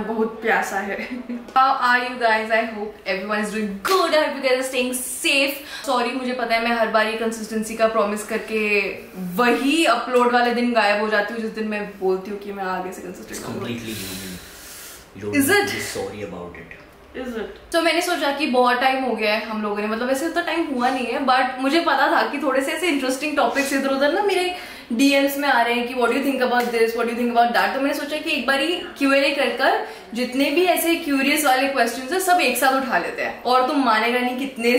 बहुत प्यासा है। How are you guys? I hope everyone is doing good. I hope you guys are staying safe. Sorry, मुझे पता है मैं हर बार ये कंसिस्टेंसी का प्रॉमिस करके वही अपलोड वाले दिन गायब हो जाती हूँ जिस दिन मैं बोलती हूँ कि मैं आगे से कंसिस्टेंट हूँ। Is it? Sorry about it. तो मैंने सोचा कि बहुत टाइम हो गया है हम लोगों ने, मतलब ऐसे उतना टाइम हुआ नहीं है, बट मुझे पता था कि थोड़े से ऐसे इंटरेस्टिंग टॉपिक्स इधर उधर ना मेरे डीएम्स में आ रहे हैं कि what do you think about this, what do you think about that. तो मैंने सोचा कि एक बार Q&A कर जितने भी ऐसे क्यूरियस वाले क्वेश्चंस है सब एक साथ उठा लेते हैं। और तुम मानेगा नहीं कितने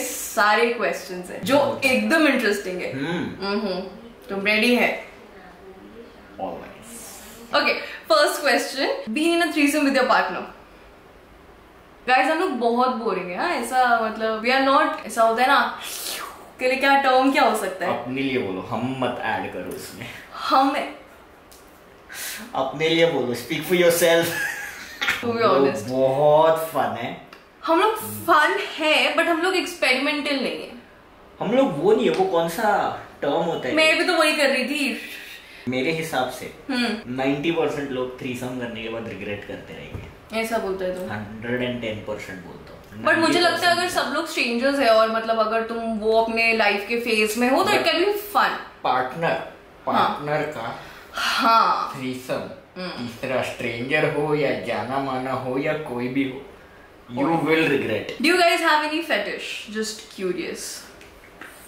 सारे क्वेश्चंस है जो एकदम इंटरेस्टिंग है। तुम रेडी है? Okay, first question, being in a threesome with your partner. Guys हम लोग बहुत बोरिंग है, ऐसा मतलब वी आर नॉट, ऐसा होता है ना के लिए क्या टर्म क्या हो सकता है? अपने लिए बोलो, हम मत ऐड करो उसमें। हम अपने लिए बोलो, speak for yourself. To be honest बहुत फन है। हम लोग फन है बट हम लोग एक्सपेरिमेंटल नहीं है। हम लोग वो नहीं है, वो कौन सा टर्म होता है? मैं भी तो वही कर रही थी। मेरे हिसाब से 90% लोग थ्रीसम करने के बाद रिग्रेट करते रहेंगे। ऐसा बोलते हैं तुम? 110% बोलता हूँ। बट मुझे लगता है अगर सब लोग स्ट्रेंजर्स है और मतलब अगर तुम वो अपने लाइफ के फेज में हो तो it can be fun. Partner का हाँ थ्रीसम, तीसरा स्ट्रेंजर हो या जाना माना हो या कोई भी हो, you will regret. Do you guys have any fetish? Just curious.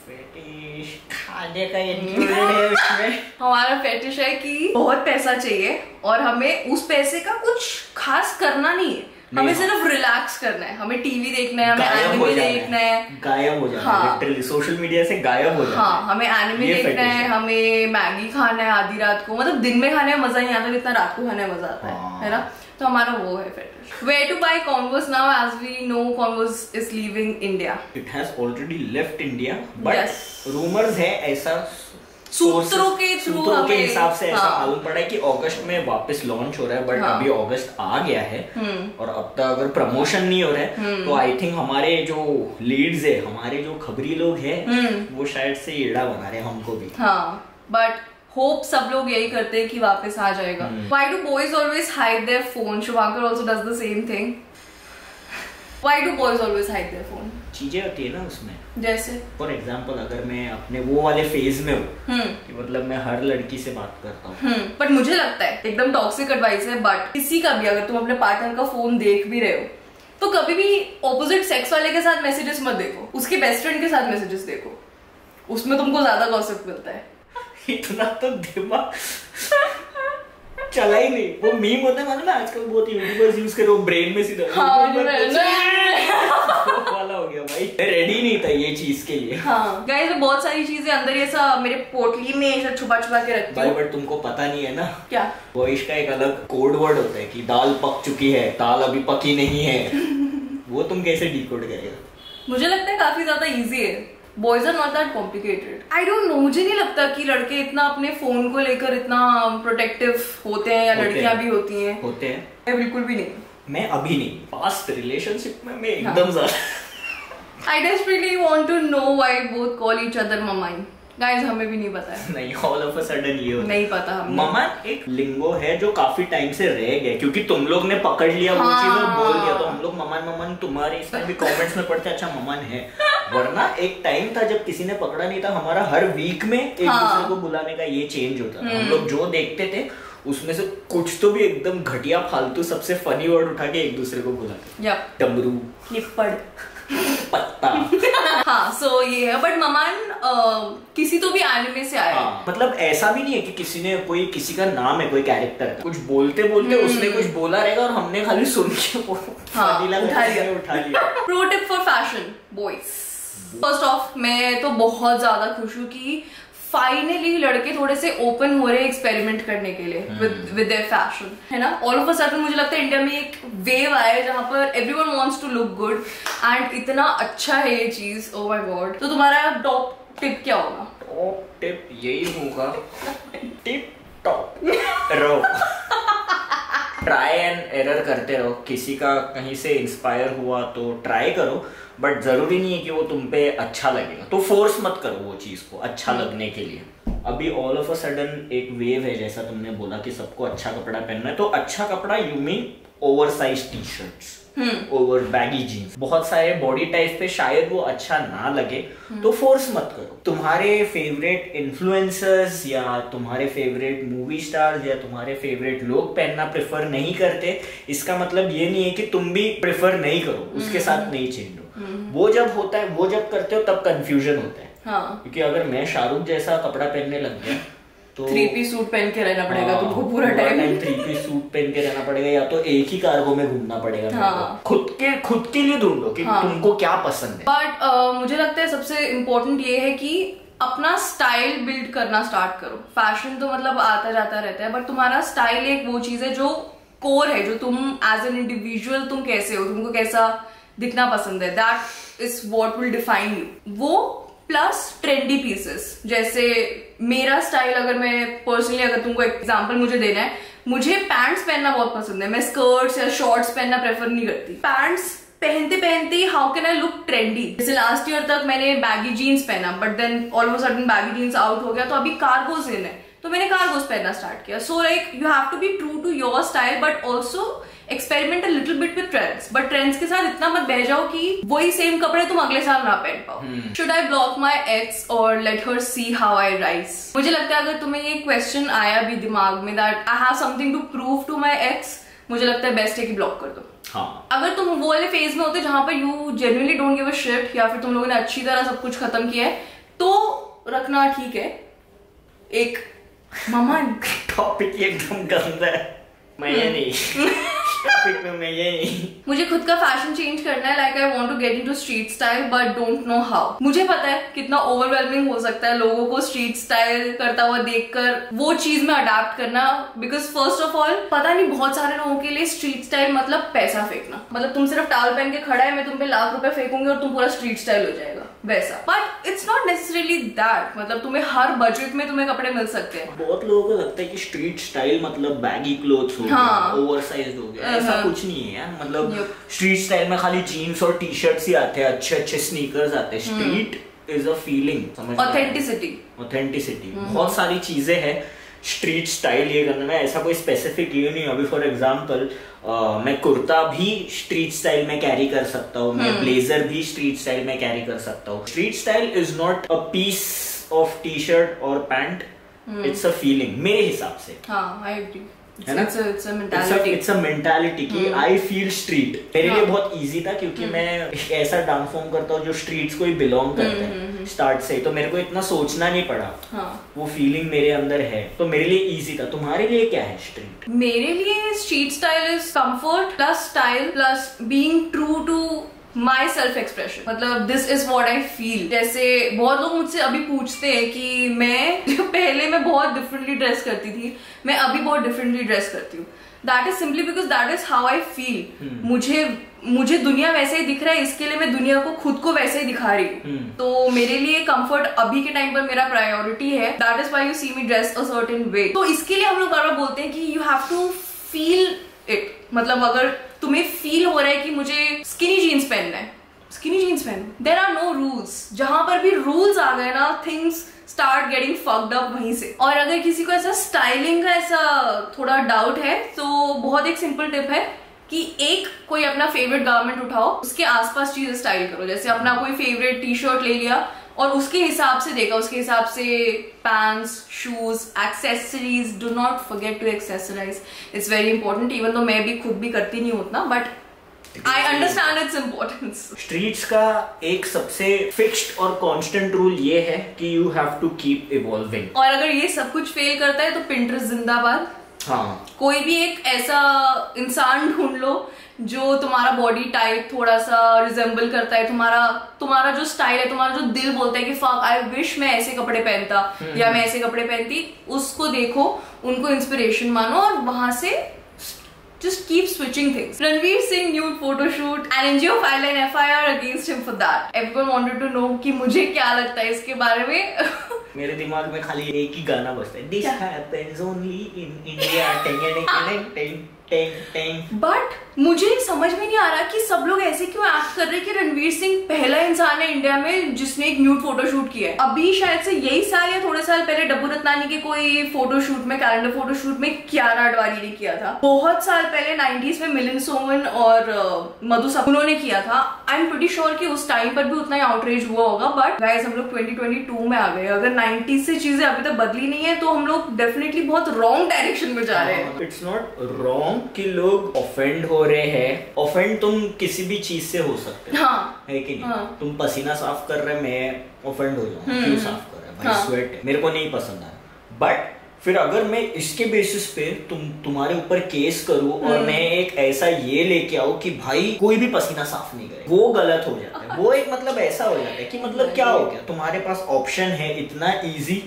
Fetish खाने का इंक्लूडेड है उसमें। हमारा फेटिश है कि बहुत पैसा चाहिए और हमें उस पैसे का कुछ खास करना नहीं है, हमें सिर्फ रिलैक्स करना है, हमें टीवी देखना है, हमें एनिमे देखना है, गायब हो जाना है, लिटरली सोशल मीडिया से गायब हो जाना है। हाँ, हमें एनिमे देखना है, हमें मैगी खाना है आधी रात को, मतलब दिन में खाने में मजा नहीं आता जितना रात को खाने में मजा आता है ना? तो हमारा वो है fetish. Where to buy Converse now, as we know Converse is leaving India. It has already left India, but yes. rumors है ऐसा सूत्रों के हिसाब से ऐसा मालूम पड़ा है कि अगस्त में वापस लॉन्च हो रहा है, बट अभी अगस्त आ गया है और अब तक अगर प्रमोशन नहीं हो रहा है तो आई थिंक हमारे जो लीड्स है, हमारे जो खबरी लोग हैं वो शायद से एड़ा बना रहे हैं हमको भी। हाँ, बट होप सब लोग यही करते हैं कि वापस आ जाएगा। Why do boys always hide their phone? Shubhankar also does the same thing. Why do boys always hide their phone? चीजें होती है ना उसमें, जैसे फॉर एग्जाम्पल अगर मैं अपने वो वाले फेज में हूँ कि मतलब मैं हर लड़की से बात करता हूँ, बट मुझे लगता है एकदम टॉक्सिक एडवाइस है, बट किसी का भी अगर तुम अपने पार्टनर का फोन देख भी रहे हो तो कभी भी ऑपोजिट सेक्स वाले के साथ मैसेजेस मत देखो, उसके बेस्ट फ्रेंड के साथ मैसेजेस देखो, उसमें तुमको ज्यादा गॉसिप मिलता है। इतना तो दिमाग चला ही नहीं। वो मीम होता है मालूम है आजकल बहुत यूट्यूबर्स यूज कर रहे हो, ब्रेन में सीधा वाला हो गया भाई। रेडी नहीं था ये चीज के लिए। हाँ गाइस, मैं बहुत सारी चीजें अंदर ये सब मेरे पोटली में ऐसा छुपा के रखती हूँ। बट तुमको पता नहीं है ना क्या, बॉयज का एक अलग कोड वर्ड होता है कि दाल पक चुकी है, दाल अभी पकी नहीं है। वो तुम कैसे डिकोड करेगा? मुझे लगता है काफी ज्यादा इजी है। Boys are not that complicated. I don't know, मुझे नहीं लगता कि लड़के इतना अपने फोन को लेकर इतना प्रोटेक्टिव होते हैं या लड़कियां भी होती हैं। होते हैं? मैं बिल्कुल भी नहीं। मैं अभी नहीं, पास्ट रिलेशनशिप में मैं एकदम ज्यादा। I desperately want to know why both call each other mamain. Guys हमें भी नहीं पता है। नहीं, ऑल ऑफ अ सडन ये होता नहीं पता हमें। ममन एक लिंगो है जो काफी टाइम से रह गया क्योंकि तुम लोग ने पकड़ लिया वो चीज और बोल दिया, तो हम लोग ममन तुम्हारे इसमें भी कमेंट्स में पढ़ते अच्छा ममन है। वरना एक टाइम था जब किसी ने पकड़ा नहीं था, हमारा हर वीक में एक दूसरे को बुलाने का ये चेंज होता था। हम लोग जो देखते थे उसमें से कुछ तो भी एकदम घटिया फालतू सबसे फनी वर्ड उठा के एक दूसरे को बुलाते। डमरू, निप्पड़, पत्ता। हाँ, सो ये है। बट ममान किसी तो भी एनिमे से आया। मतलब ऐसा भी नहीं है कि किसी ने कोई किसी का नाम है, कोई कैरेक्टर का कुछ बोलते बोलते उसने कुछ बोला रहेगा और हमने खाली सुन के उठा लिया। Pro tip for fashion boys. First of, मैं तो बहुत ज्यादा खुश हूँ कि फाइनली लड़के थोड़े से ओपन हो रहे हैं एक्सपेरिमेंट करने के लिए विद देयर फैशन, है ना? ऑल ऑफ अ सडन मुझे लगता है इंडिया में एक वेव आया है जहां पर everyone wants to look good and इतना अच्छा है ये चीज। Oh my God. तो तुम्हारा टॉप टिप क्या होगा? टॉप टिप यही होगा, टिप टॉप रहो, ट्राई एंड एरर करते रहो। किसी का कहीं से इंस्पायर हुआ तो ट्राई करो, बट जरूरी नहीं है कि वो तुम पे अच्छा लगेगा, तो फोर्स मत करो वो चीज को अच्छा लगने के लिए। अभी ऑल ऑफ अ सडन एक वेव है, जैसा तुमने बोला कि सबको अच्छा कपड़ा पहनना है, तो अच्छा कपड़ा you mean over size T shirts, over baggy jeans. बहुत सारे बॉडी टाइप पे शायद वो अच्छा ना लगे तो फोर्स मत करो। तुम्हारे फेवरेट इन्फ्लुएंसर्स या तुम्हारे फेवरेट मूवी स्टार्स या तुम्हारे फेवरेट लोग पहनना प्रेफर नहीं करते, इसका मतलब ये नहीं है कि तुम भी प्रेफर नहीं करो, उसके साथ नहीं चेंज हो। वो जब होता है, वो जब करते हो तब कंफ्यूजन होता है। हाँ। क्योंकि अगर मैं शाहरुख जैसा कपड़ा पहनने लग गया तो 3 पीस सूट पहन के रहना पड़ेगा तुमको पूरा टाइम। 3 पीस सूट पहन के रहना पड़ेगा, या तो एक ही कार्गो में घूमना पड़ेगा। हाँ। खुद के लिए ढूंढो कि तुमको क्या पसंद है। बट मुझे लगता है सबसे इम्पोर्टेंट ये है कि अपना स्टाइल बिल्ड करना स्टार्ट करो। फैशन तो मतलब आता जाता रहता है, बट तुम्हारा स्टाइल एक वो चीज है जो कोर है, जो तुम एज एन इंडिविजुअल तुम कैसे हो, तुमको कैसा दिखना पसंद है, that is what will define you. वो प्लस ट्रेंडी पीसेस, जैसे मेरा स्टाइल, अगर मैं पर्सनली अगर तुमको एग्जांपल मुझे देना है, मुझे पैंट्स पहनना बहुत पसंद है। मैं स्कर्ट्स या शॉर्ट्स पहनना प्रेफर नहीं करती। पैंट्स पहनते पहनते how can I look trendy. जैसे लास्ट ईयर तक मैंने बैगी जीन्स पहना, but then almost sudden baggy jeans out हो गया, तो अभी कार्गोस इन है, तो मैंने कार्गोस पहनना स्टार्ट किया। So like you have to be true to your style, but also experiment a little bit with trends. But trends के साथ इतना मत बह जाओ कि वही सेम कपड़े तुम अगले साल ना पहन पाओ। Should I block my ex और let her see how I rise? मुझे लगता है अगर तुम्हें ये क्वेश्चन आया भी दिमाग में that I have something to prove to my ex, मुझे लगता है बेस्ट है कि ब्लॉक कर दो। हाँ। अगर तुम वो वाले फेज में होते जहां पर you genuinely don't give a shit, या फिर तुम लोगों ने अच्छी तरह सब कुछ खत्म किया है, तो रखना ठीक है। एक मामा टॉपिक एकदम गंदा है, मैं ये नहीं टॉपिक में मैं ये नहीं। मुझे खुद का फैशन चेंज करना है, like I want to get into street style but don't know how. मुझे पता है कितना ओवरवेलमिंग हो सकता है लोगों को स्ट्रीट स्टाइल करता हुआ देखकर वो चीज में अडाप्ट करना, बिकॉज फर्स्ट ऑफ ऑल पता नहीं बहुत सारे लोगों के लिए स्ट्रीट स्टाइल मतलब पैसा फेंकना, मतलब तुम सिर्फ टावल पहन के खड़ा है, मैं तुम पे लाख रुपए फेंकूंगी और तुम पूरा स्ट्रीट स्टाइल हो जाएगा वैसा। But it's not necessarily that, मतलब तुम्हें हर बजट में तुम्हें कपड़े मिल सकते हैं। बहुत लोगों को लगता है कि स्ट्रीट स्टाइल मतलब बैगी क्लोथ्स हो गया, ओवरसाइज्ड हो गया, ऐसा कुछ नहीं है यार। मतलब स्ट्रीट स्टाइल में खाली जीन्स और टी शर्ट्स ही आते हैं, अच्छे अच्छे स्नीकर्स आते हैं। स्ट्रीट इज अ फीलिंग, समझ, ऑथेंटिसिटी बहुत सारी चीजें हैं स्ट्रीट स्टाइल ये करने में। ऐसा कोई स्पेसिफिक ये नहीं। अभी फॉर एग्जांपल मैं कुर्ता भी स्ट्रीट स्टाइल में कैरी कर सकता हूँ, मैं ब्लेजर भी स्ट्रीट स्टाइल में कैरी कर सकता हूँ। Street style is not a piece of T shirt और पैंट, इट्स अ फीलिंग मेरे हिसाब से। हाँ, I agree. It's a mentality कि I feel street। मेरे लिए बहुत easy था क्योंकि मैं ऐसा डांस फॉर्म करता हूँ जो स्ट्रीट्स को ही बिलोंग करते हैं स्टार्ट से, तो मेरे को इतना सोचना नहीं पड़ा। वो फीलिंग मेरे अंदर है, तो मेरे लिए इजी था। तुम्हारे लिए क्या है स्ट्रीट? मेरे लिए street style is comfort plus style plus being true to my self expression, मतलब this is what I feel. जैसे बहुत लोग मुझसे अभी पूछते हैं कि मैं जो पहले मैं बहुत डिफरेंटली ड्रेस करती थी, मैं अभी बहुत डिफरेंटली ड्रेस करती हूँ। That is simply because that is how I feel. मुझे दुनिया वैसे ही दिख रहा है, इसके लिए मैं दुनिया को खुद को वैसे ही दिखा रही हूँ। तो मेरे लिए कंफर्ट अभी के टाइम पर मेरा प्रायोरिटी है। That is why you see me dress a certain way. तो इसके लिए हम लोग बार बार बोलते हैं कि you have to feel it. मतलब अगर तुम्हें फील हो रहा है कि मुझे स्किनी जीन्स पहनना है, स्किनी जीन्स पहनो। There are no rules. जहां पर भी रूल्स आ गए ना, things start getting fucked up वहीं से। और अगर किसी को ऐसा स्टाइलिंग का ऐसा थोड़ा डाउट है, तो बहुत एक सिंपल टिप है कि एक कोई अपना फेवरेट गारमेंट उठाओ, उसके आसपास चीजें स्टाइल करो। जैसे अपना कोई फेवरेट टी शर्ट ले लिया और उसके हिसाब से देखा, उसके हिसाब से pants, shoes, accessories. Do not forget to accessorise, it's very important. Even तो मैं भी खुद भी करती नहीं उतना, but I understand its importance. Streets का एक सबसे फिक्स्ड और कांस्टेंट रूल ये है कि you have to keep evolving. और अगर ये सब कुछ फेल करता है तो पिंटरेस्ट जिंदाबाद। हाँ, कोई भी एक ऐसा इंसान ढूंढ लो जो तुम्हारा बॉडी टाइप थोड़ा सा रिजेंबल करता है, तुम्हारा जो स्टाइल है, तुम्हारा जो दिल बोलता है कि फक आई विश मैं ऐसे कपड़े पहनता या मैं ऐसे कपड़े पहनती, उसको देखो, उनको इंस्पिरेशन मानो और वहां से just keep switching things. Ranveer Singh nude photo shoot and NGO filed an FIR against him for that. Everyone wanted to know कि मुझे क्या लगता है इसके बारे में। मेरे दिमाग में खाली एक ही गाना बजता है, This happens only in India। Tang tang. But मुझे समझ में नहीं आ रहा कि सब लोग ऐसे क्यों एक्ट कर रहे हैं कि रणवीर सिंह पहला इंसान है इंडिया में जिसने एक न्यूड फोटोशूट किया है। अभी शायद से यही साल या थोड़े साल पहले डब्बू रत्नानी के कोई फोटोशूट में, कैलेंडर फोटोशूट में कियारा अडवाणी ने किया था। बहुत साल पहले 90s में मिलिंद सोमन और मधु सब उन्होंने किया था। आई एम प्रीटी श्योर कि उस टाइम पर भी उतना ही आउटरीच हुआ होगा। बट गाइस हम लोग 2022 में आ गए, अगर 90s से चीजें अभी तक बदली नहीं है तो हम लोग डेफिनेटली बहुत रॉन्ग डायरेक्शन में जा रहे हैं। इट्स नॉट रॉन्ग कि लोग ऑफेंड हो रहे हैं। ऑफेंड तुम किसी भी चीज से हो सकते हो, हाँ, है कि नहीं? हाँ. तुम पसीना साफ कर रहे, मैं ऑफेंड हो जाऊँ, क्यों साफ कर रहे हैं भाई? हाँ. स्वेट है, मेरे को नहीं पसंद आया। बट फिर अगर मैं इसके बेसिस पे तुम्हारे ऊपर केस करूं और मैं एक ऐसा ये लेके आऊं कि भाई कोई भी पसीना साफ नहीं करे, वो गलत हो जाता है। वो एक मतलब ऐसा हो जाता है कि मतलब क्या हो गया, तुम्हारे पास ऑप्शन है इतना easy,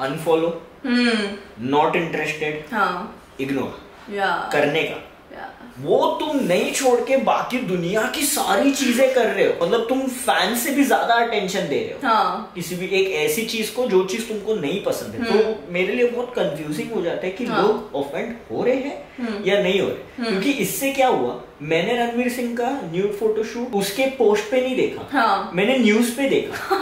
unfollow, not interested, ignore करने का। वो तुम नहीं छोड़ के बाकी दुनिया की सारी चीजें कर रहे हो। मतलब तुम फैन से भी ज्यादा अटेंशन दे रहे हो किसी भी एक ऐसी चीज को जो चीज तुमको नहीं पसंद है। तो मेरे लिए बहुत कंफ्यूजिंग हो जाता है कि लोग ऑफेंड हो रहे हैं या नहीं हो रहे। क्योंकि इससे क्या हुआ, मैंने रणवीर सिंह का न्यूड फोटोशूट उसके पोस्ट पे नहीं देखा, मैंने न्यूज पे देखा।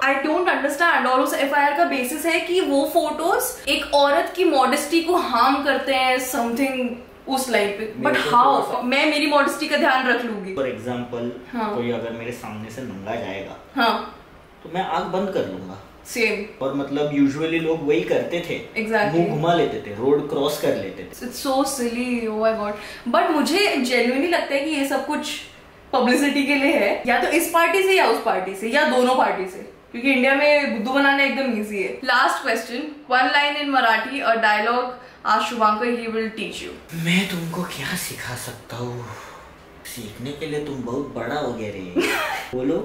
I don't understand. और उस FIR का बेसिस है कि वो फोटोज एक औरत की मॉडेस्टी को हार्म करते हैं, समथिंग उस लाइन पे। बट हाउ मैं मेरी मॉडेस्टी का ध्यान रख लूंगी। फॉर एग्जाम्पल कोई अगर मेरे सामने से नंगा जाएगा तो मैं आंख बंद कर लूंगा। सेम। और मतलब यूजुअली लोग वही करते थे, exactly. मुंह घुमा लेते थे, रोड क्रॉस कर लेते थे। It's so silly, oh my God. But मुझे जेन्युइनली लगता है कि ये सब कुछ पब्लिसिटी के लिए है, या तो इस पार्टी से या उस पार्टी से या दोनों पार्टी से, क्योंकि इंडिया में बुद्धू बनाना एकदम इजी है। Last question, one line in Marathi, a dialogue आज Shubhankar he will teach you. मैं तुमको क्या सिखा सकता हूँ, सीखने के लिए तुम बहुत बड़ा हो गए रे। बोलो।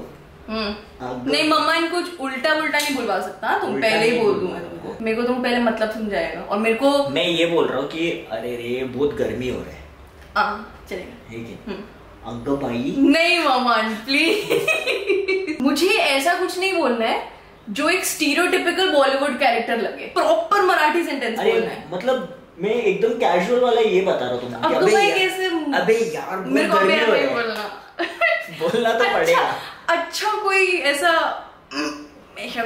नहीं मम्मा इनको कुछ उल्टा उल्टा नहीं बुलवा सकता, तुम पहले ही बोल दूं मैं तुमको। मेरे को तुम पहले मतलब समझाएगा और मेरे को मैं ये बोल रहा हूँ कि अरे रे बहुत गर्मी हो रहा है। चलेगा है कि अग्गा भाई। नहीं मम्मा प्लीज। मुझे ऐसा कुछ नहीं बोलना है जो एक स्टीरियोटिपिकल बॉलीवुड कैरेक्टर लगे, प्रॉपर मराठी सेंटेंस बोलना है। मतलब मैं एकदम कैजुअल वाला ये बता रहा हूँ तुमको। अबे यार मेरे को नहीं बोलना तो पड़ेगा। अच्छा कोई ऐसा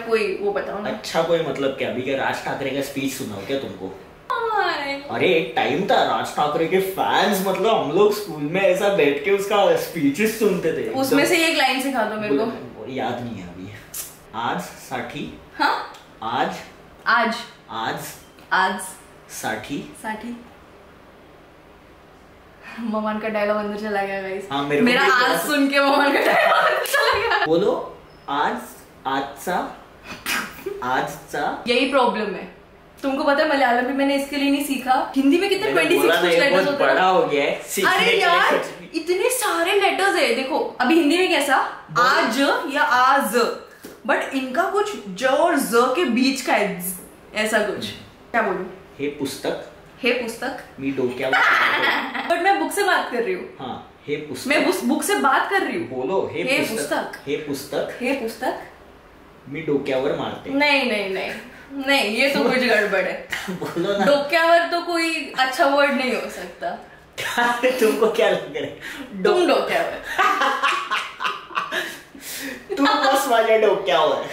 कोई वो बताओ ना। अच्छा कोई मतलब क्या, अभी क्या राज ठाकरे का स्पीच सुनाओ क्या तुमको? अरे एक टाइम था राज ठाकरे के फैंस, मतलब हम लोग स्कूल में ऐसा बैठ के उसका स्पीचेस सुनते थे। उसमें से एक लाइन सिखा दो मेरे को। याद नहीं है अभी। आज साठी। हाँ आज आज आज आज साठी साठी। ममान का डायलॉग अंदर चला गया गाइस। हाँ, मेरा आज सुन के ममान का डायलॉग अंदर चला गया। बोलो आज आजचा आजचा। यही प्रॉब्लम है। तुमको पता है मलयालम भी मैंने इसके लिए नहीं सीखा। हिंदी में कितने 26 लेटर्स होते हैं। बड़ा हो गया है। अरे यार इतने सारे लेटर्स है। देखो अभी हिंदी में कैसा आज या आज, बट इनका कुछ ज और ज के बीच का है, ऐसा कुछ। क्या बोलूं? हे पुस्तक, हे पुस्तक। मी डोक्यावर। बट मैं बुक से बात कर रही हूँ। हाँ हे पुस्तक। मैं बुक से बात कर रही हूँ। बोलो हे पुस्तक, हे पुस्तक, हे पुस्तक। मी डोक्यावर मारते। नहीं नहीं नहीं नहीं, ये तो कुछ गड़बड़ है। बोलो ना। डोक्यावर तो कोई अच्छा वर्ड नहीं हो सकता। तुमको क्या लग रहा है? तुम डोक्यावर। तू बस माझ्या डोक्यावर।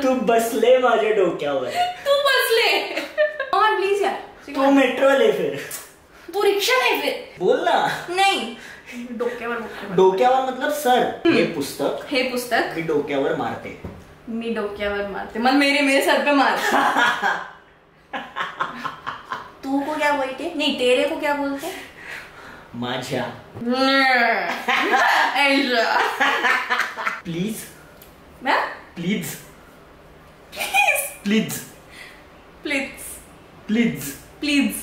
तू बसले माझ्या डोक्यावर। तू बसले। और प्लीज यार तू मेट्रो ले, फिर तू रिक्शा ले, फिर बोल ना। नहीं डोक्यावर। डोक्यावर मतलब सर। हे पुस्तक, हे पुस्तक। मी डोक्यावर मारते। मी डोक्यावर मारते मतलब मेरे सर पे मार। तू को क्या बोलते? नहीं तेरे को क्या बोलते? माझ्या। प्लीज। मैं please please please please please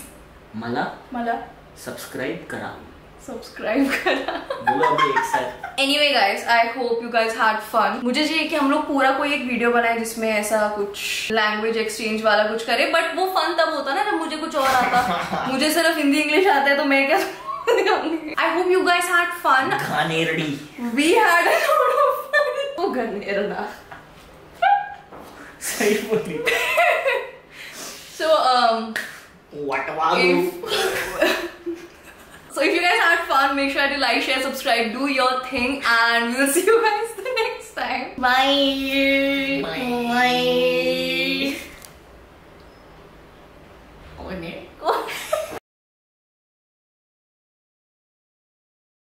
मला सबस्क्राइब करा। सब्सक्राइब करा। बोलो अभी एक साथ। Anyway guys, I hope you guys had fun. मुझे चाहिए कि हम लोग पूरा कोई एक वीडियो बनाए जिसमें ऐसा कुछ लैंग्वेज एक्सचेंज वाला कुछ करे, बट वो फन तब होता ना जब मुझे कुछ और आता। मुझे सिर्फ हिंदी इंग्लिश आता है तो मैं क्या I hope you guys had fun. घनेरड़ी। We had a lot of fun. वो घनेरना। सही बोली। So So if you guys had fun, make sure to like, share, subscribe, do your thing, and we'll see you guys the next time. Bye. Bye.